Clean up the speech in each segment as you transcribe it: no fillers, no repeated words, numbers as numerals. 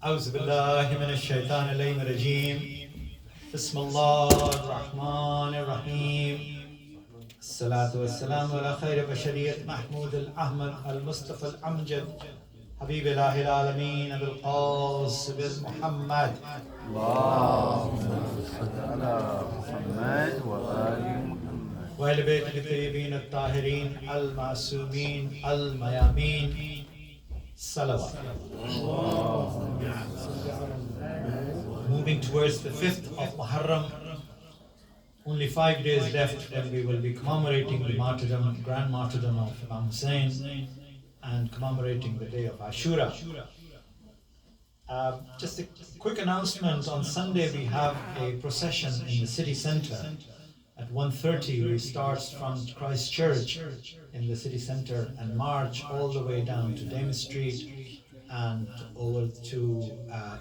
أعوذ بالله من الشيطان اللعين الرجيم بسم الله الرحمن الرحيم الصلاة والسلام على خير بشرية محمود الأحمد المصطفى الأمجد حبيب الله العالمين أبي القاسم محمد اللهم صل على محمد وآل محمد وآل بيته الطيبين الطاهرين المعصومين الميامين صلوات. Moving towards the 5th of Muharram, only 5 days left when we will be commemorating the martyrdom, grand martyrdom of Imam Hussein and commemorating the day of Ashura. Just a quick announcement, on Sunday we have a procession in the city center. At 1:30 we start from Christ Church in the city center and march all the way down to Dame Street and over to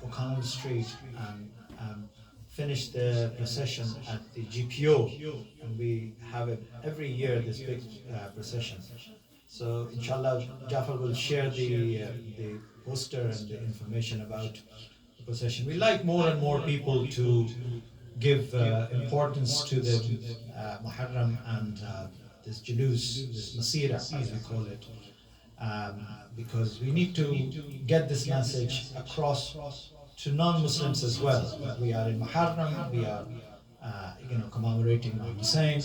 O'Connell Street and finish the procession at the GPO. And we have it every year, this big procession. So inshallah, Jafar will share the poster and the information about the procession. We like more and more people to give importance to the Muharram and this Julus, this Masira as we call it, because we need to get this message across to non-Muslims as well. We are in Muharram, we are commemorating Imam Hussein,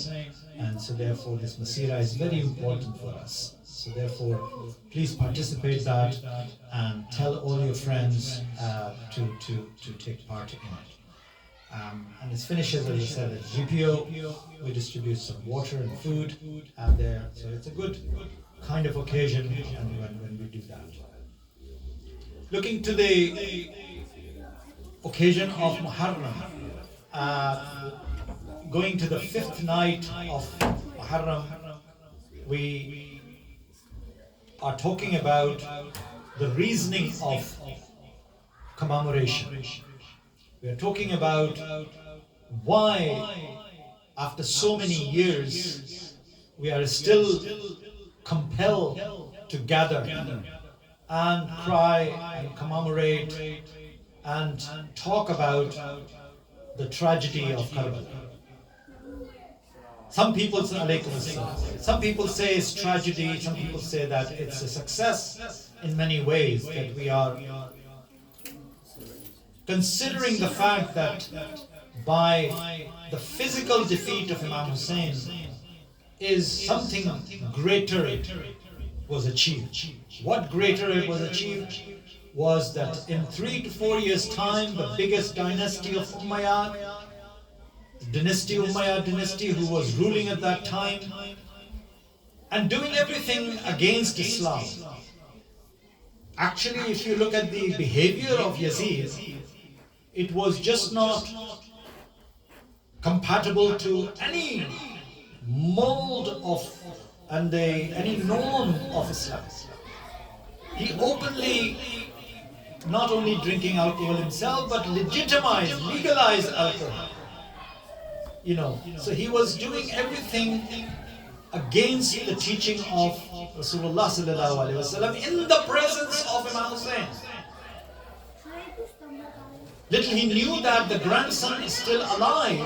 and so therefore this Masira is very important for us. So therefore, please participate that and tell all your friends to take part in it. And it finishes, as I said, at GPO. We distribute some water and food there. So it's a good kind of occasion when we do that. Looking to the occasion of Muharram, going to the 5th night of Muharram, we are talking about the reasoning of commemoration. We are talking about why, after so many years, we are still compelled to gather and cry and commemorate and talk about the tragedy of Karbala. Some people say it's tragedy, some people say that it's a success in many ways, that we are considering the fact that by the physical defeat of Imam Hussein is something greater was achieved. What greater it was achieved was that in 3 to 4 years' time, the biggest dynasty of Umayyad, Umayyad dynasty, who was ruling at that time and doing everything against Islam. Actually, if you look at the behavior of Yazid, it was just not compatible to any mold of and any norm of Islam. He openly not only drinking alcohol himself, but legalized alcohol. So he was doing everything against the teaching of Rasulullah sallallahu alaihi wasallam in the presence of Imam Hussein. Little he knew that the grandson is still alive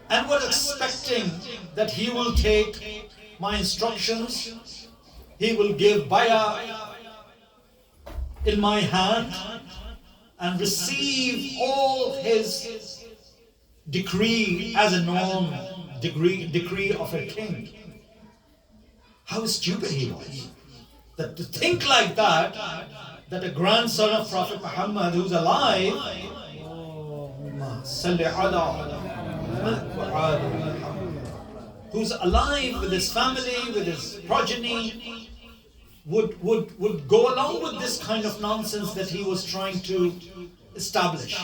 and was expecting that he will take my instructions, he will give bay'ah in my hand and receive all his decree as a norm, decree of a king. How stupid he was. That to think like that a grandson of Prophet Muhammad who's alive, who's alive with his family, with his progeny, would go along with this kind of nonsense that he was trying to establish.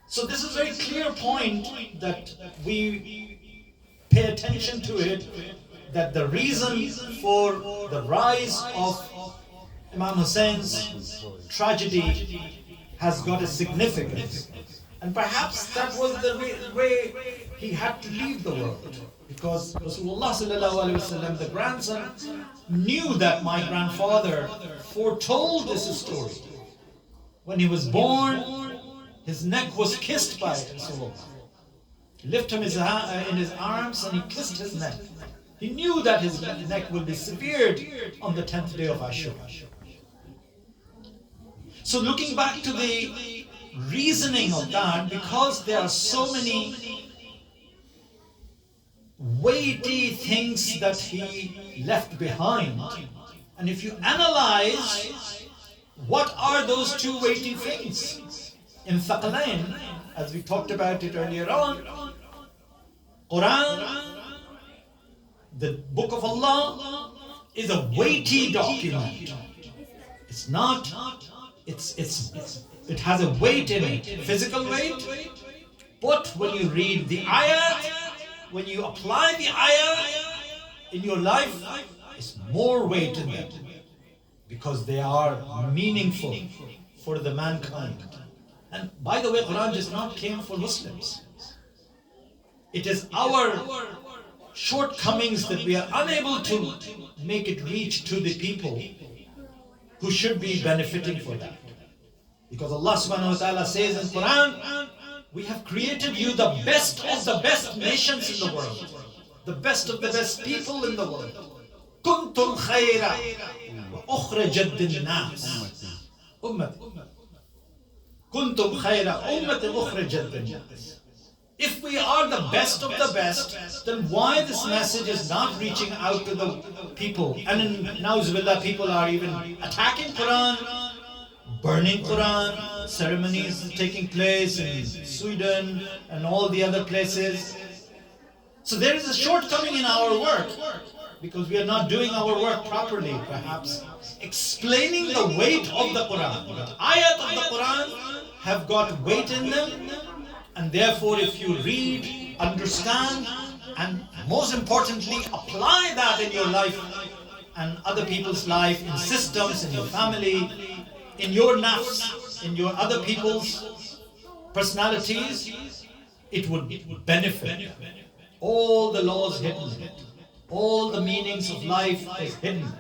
So this is a very clear point that we pay attention to it, that the reason for the rise of Imam Hussein's tragedy has got a significance. And perhaps that was the way he had to leave the world. Because Rasulullah sallallahu alaihi wasallam, the grandson, knew that my grandfather foretold this story. When he was born, his neck was kissed by Rasulullah. He lifted him in his arms and he kissed his neck. He knew that his neck will be severed on the 10th day of Ashura. So looking back to the reasoning of that, because there are so many weighty things that he left behind, and if you analyze what are those two weighty things in Thaqalain, as we talked about it earlier on, Quran, the book of Allah, is a weighty document. It's not, it has a weight in it, physical weight, but when you read the ayat, when you apply the ayat in your life, it's more weight in them, because they are meaningful for the mankind. And by the way, Quran does not came for Muslims. It is our shortcomings that we are unable to make it reach to the people who should be benefiting for that. Because Allah subhanahu wa ta'ala says in Quran, we have created you the best of the best nations in the world, the best of the best people in the world. Kuntum khayra ukhrajat lin-nas. Ummati. Kuntum khayra ummatin ukhrajat lin-nas. If we are the best of the best, then why this message is not reaching out to the people? And in Nauzubillah, people are even attacking Quran, burning Quran, ceremonies taking place in Sweden and all the other places. So there is a shortcoming in our work, because we are not doing our work properly, perhaps. Explaining the weight of the Quran. The ayat of the Quran have got weight in them. And therefore, if you read, understand, and most importantly, apply that in your life and other people's life, in systems, in your family, in your nafs, in your other people's personalities, it would benefit. All the laws hidden in it, all the meanings of life is hidden.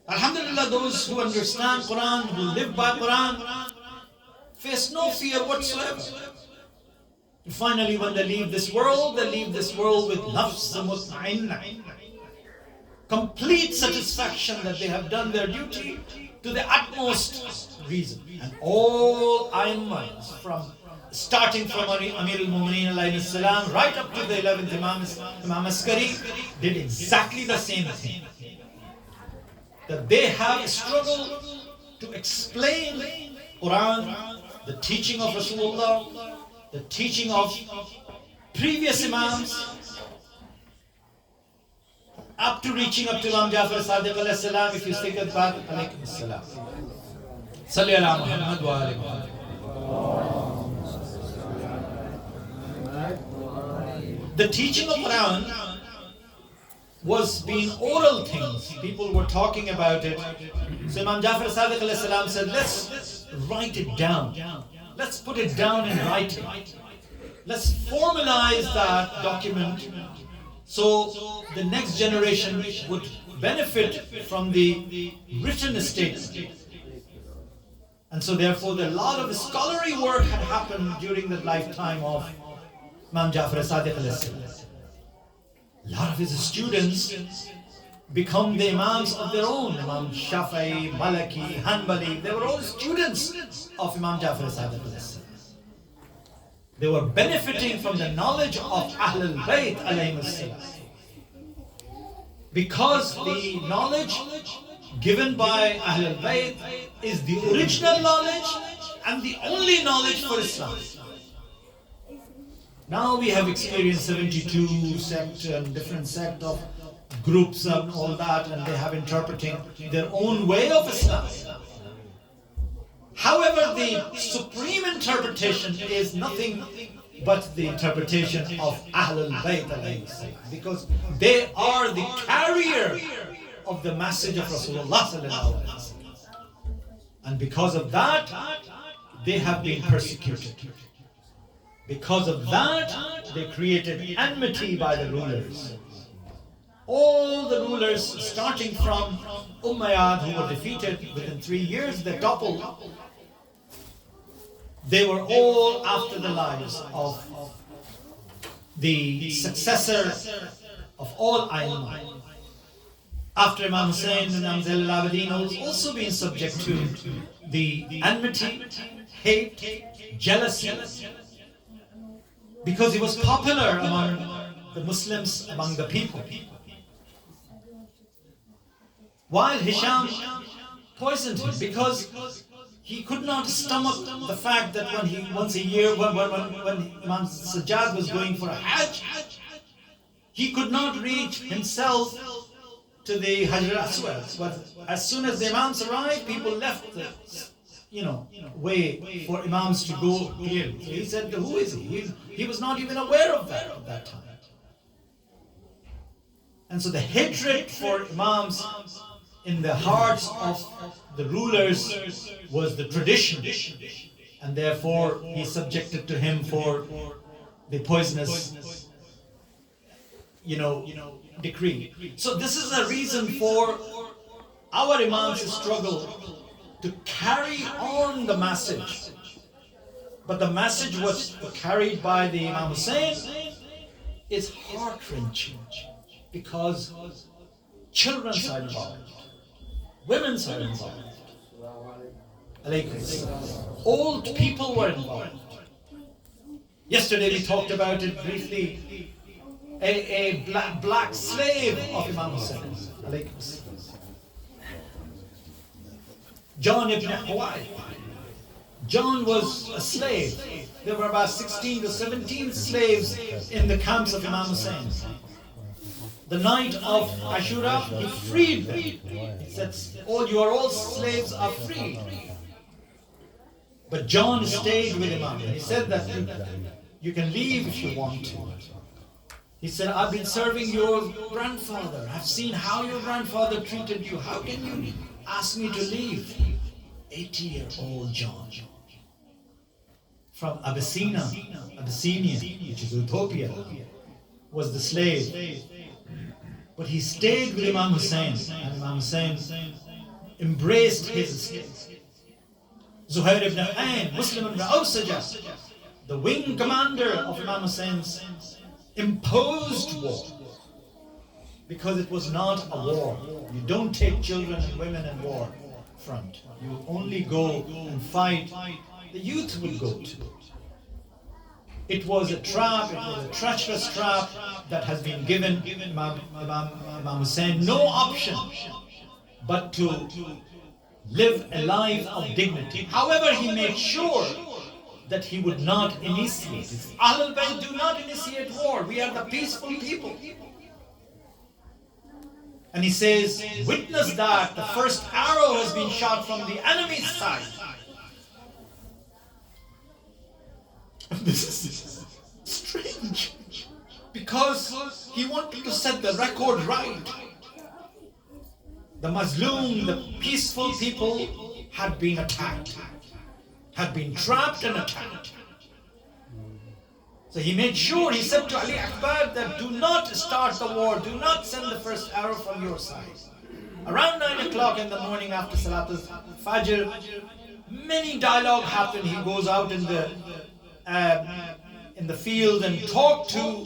Alhamdulillah, those who understand Quran, who live by Quran, face no fear whatsoever. And finally, when they leave this world with nafs mutma'inna, complete satisfaction that they have done their duty to the utmost reason. And all A'immahs, starting from Amir al-Mu'mineen alayhi salam right up to the 11th Imam Askari, did exactly the same thing. That they have struggled to explain Quran, the teaching of Rasulullah, the teaching of previous Imams, up to reaching up to Imam Jafar Sadiq alayhi salam. If you stick it back, alaykum salam. Salli ala Muhammad wa ali Muhammad. The teaching of Quran was being oral things. People were talking about it. So Imam Jafar Sadiq alayhi salam said, let's write it down. Let's put it down in writing. Let's formalize that document so the next generation would benefit from the written statement. And so therefore a lot of scholarly work had happened during the lifetime of Imam Jafar Sadiq alayhi salam. A lot of his students become the Imams of their own. Imam Shafi'i, Maliki, Hanbali, they were all students of Imam Jafar Sadiq alayhi salam. They were benefiting from the knowledge of Ahlul Bayt alayhi salam. Because the knowledge given by Ahlul Bayt is the original knowledge and the only knowledge for Islam. Now we have experienced 72 sect and different sect of groups and all that, and they have interpreting their own way of Islam. However, the supreme interpretation is nothing but the interpretation of Ahlul Bayt alayhi salam, because they are the carrier of the message of Rasulullah sallallahu alaihi wasallam. And because of that, they have been persecuted. Because of that, they created enmity by the rulers. All the rulers, starting from Umayyad, who were defeated within 3 years, they toppled. They were all after the lives of the successor of all Aimma. After Imam Hussain, Imam Zain al-Abidin was also being subject to the enmity, hate, jealousy, because he was popular among the Muslims, among the people. While Hisham poisoned him because he could not stomach the fact that when he once a year, when Imam Sajjad was going for a Hajj, he could not reach himself to the Hajar Aswad. But as soon as the Imams arrived, people left the way for Imams to go here. So he said, who is he? He was not even aware of that at that time. And so the hatred for Imams in the hearts of the rulers was the tradition, and therefore he subjected to him for the poisonous decree. So this is a reason for our Imams to struggle to carry on the message. But the message was carried by the Imam Hussain is heart-wrenching, because children are involved, women are involved, old people were involved. Yesterday we talked about it briefly. A black slave of Imam Hussain, John ibn Huwai. John was a slave. There were about 16 to 17 slaves in the camps of Imam Hussain. The night of Ashura, he freed them. He said, you are all slaves are freed. But John stayed with Imam. He said that you can leave if you want to. He said, I've been serving your grandfather. I've seen how your grandfather treated you. How can you ask me to leave? 80-year-old John from Abyssinia, which is Ethiopia, was the slave. But he stayed with Imam Hussain, and Imam Hussain embraced his escape. Zuhair ibn Ain, Muslim ibn Awsaja, the wing commander of Imam Hussein's, imposed war, because it was not a war. You don't take children and women in war front. You only go and fight. The youth would go to. It was a trap, it was a treacherous trap that has been given Imam Hussain no option but to live a life of dignity. However, he made sure that he would not initiate it. Ahlul Bayt do not initiate war. We are the peaceful people. And he says, witness that the first arrow has been shot from the enemy's side. This is strange, because he wanted to set the record right. The Mazloom, the peaceful people, had been attacked, had been trapped and attacked. So he made sure, he said to Ali Akbar that do not start the war, do not send the first arrow from your side. Around 9 o'clock in the morning after Salat al-Fajr, many dialogue happen. He goes out in the field and talks to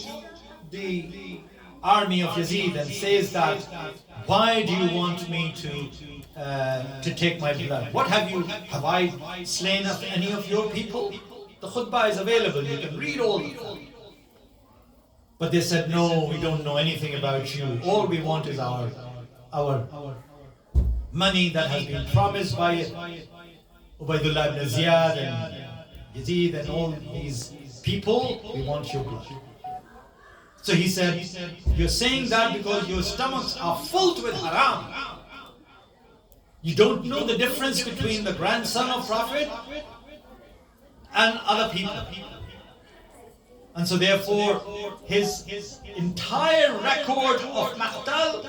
the army of Yazid and says that, why do you want me to take my blood? What have I slain of any of your people? The khutbah is available, you can read all of them. But they said, no, we don't know anything about you. All we want is our money that has been promised by Ubaidullah ibn Ziyad and Yazid and all these people. We want your blood. So he said, you're saying that because your stomachs are full with haram. You don't know the difference between the grandson of Prophet and other people. And so therefore, his entire record of maqtal,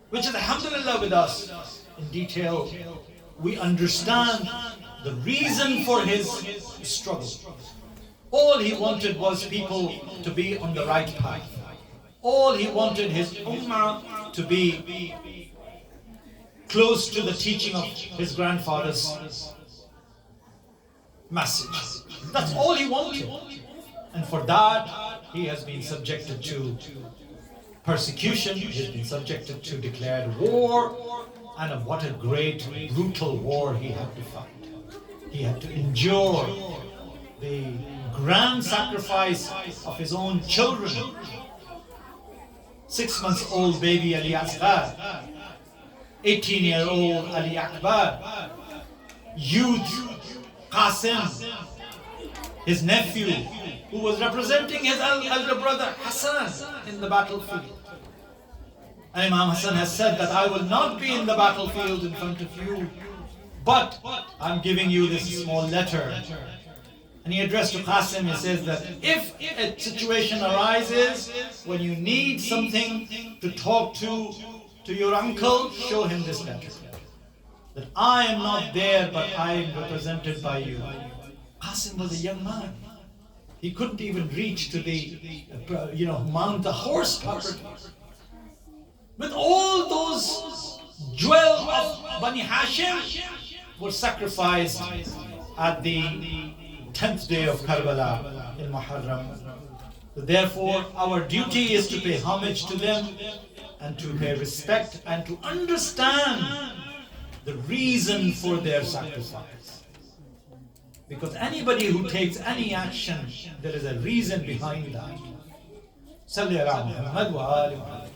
which is alhamdulillah with us in detail, we understand the reason for his struggle. All he wanted was people to be on the right path. All he wanted his ummah to be close to the teaching of his grandfather's message. That's all he wanted. And for that, he has been subjected to persecution, he has been subjected to declared war, and what a great, brutal war he had to fight. He had to endure the grand sacrifice of his own children. 6 months old baby Ali Asghar, 18-year-old Ali Akbar, youth Qasim, his nephew, who was representing his elder brother Hassan in the battlefield. And Imam Hassan has said that I will not be in the battlefield in front of you, but I'm giving you this small letter. And he addressed to Qasim, he says that if a situation arises when you need something to talk to your uncle, show him this letter. That I am not there, but I am represented by you. Qasim was a young man. He couldn't even reach to mount the horse properly. With all those jewels of Bani Hashim were sacrificed at the 10th day of Karbala in Muharram. So therefore, our duty is to pay homage to them and to pay respect and to understand the reason for their sacrifice. Because anybody who takes any action, there is a reason behind that. Salli ala Muhammad wa ali Muhammad.